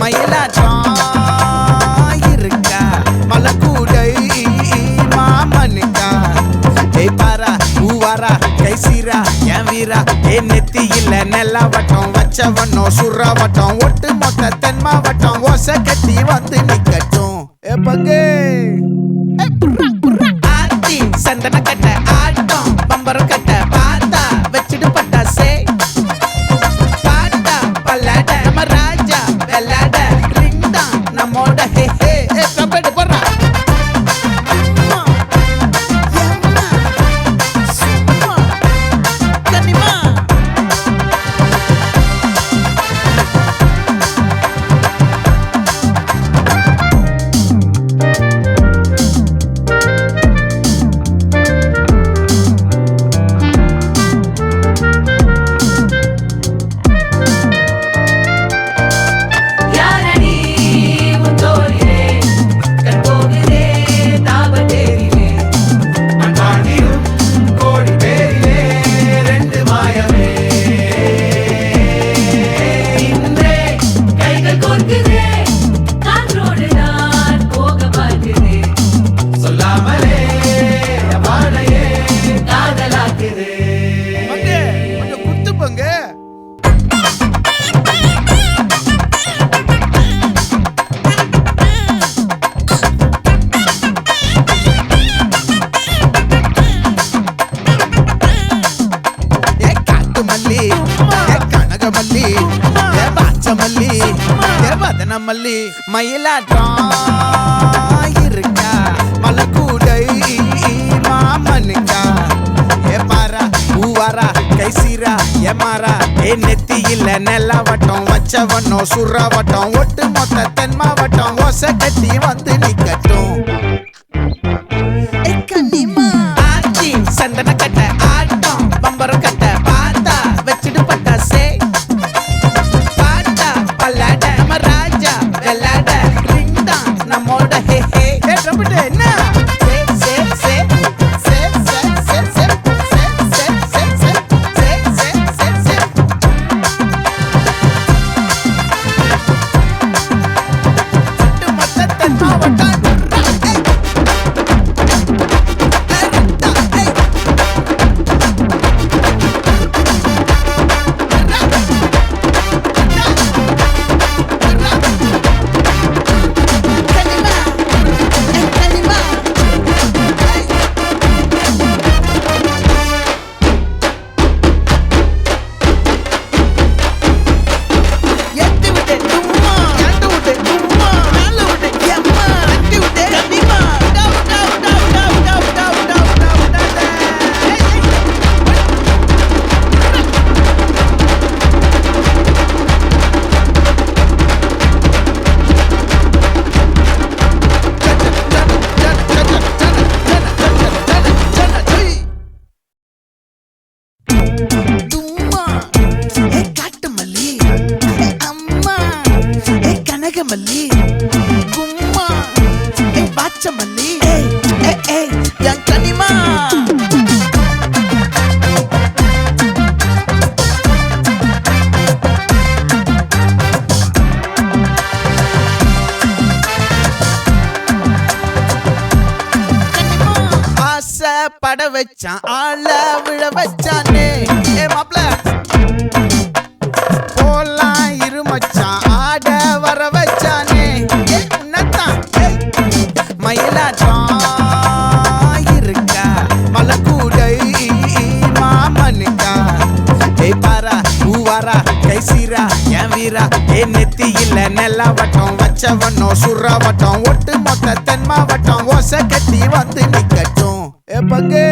மயிலாட்டம் இருக்கா மலக்கூடை மாமனுக்கா ஏய் பாரா பூவாரா கைசீரா என் வீரா என் நெத்தி இல்ல நெல்லாவட்டம் வச்சவனோ சுறாவட்டம் ஒட்டு மொத்த தென் மாவட்டம் ஓசை கட்டி வந்து நிக்கட்டும் ஏ பங்கே ஆத்தி சந்தன கட்ட ஆட்டம் பம்பரம் கட்ட பார்த்தா வச்சிடு பட்டாசே பாட்டா பல்லாட நம்ம ராஜா வெள்ளாட ரிங் தான் நம்மோட ஹே ஹே கபடி போடுறா மல்லி மயிலாட்டம் இருக்கா மலக்கூடை மாமனுக்கா ஏ பாரா பூவாரா கைசீரா ஏமாரா ஏ நெத்தி இல்ல நெல்லாவட்டம் வச்சவனோ சுறாவட்டம் ஒட்டு மொத்த தென் மாவட்டம் ஓசை கட்டி வந்து நிக்கட்டும் ஆச்சி சந்தன கட்ட ஆட்டம் பம்பரம் கட்ட பார்த்தா வச்சிடு பட்டாசே பாட்டா பல்லாட நம்ம ராஜா வெள்ளாட ரிங் தான் நம்மோட ஹே ஹே கபடி என்ன மல்லி கும்மா பாச்ச மல்லி என் கனிமா ஆசை பட வச்சான் ஆள விழ வச்சானே ஏ மாப்ள போலாம் இருமச்சான் ஆட வர வச்சானே உன்னத்தான் மயிலாட்டம் இருக்கா மலக்கூடை மாமனுக்கா ஏய் பாரா பூவாரா கைசீரா என் வீரா ஏ நெத்தி இல்ல நெல்லாவட்டம் வச்சவனோ சுறாவட்டம் ஒட்டு மொத்த தென் மாவட்டம் ஓசை கட்டி வந்து நிக்கட்டும் ஏ பங்கே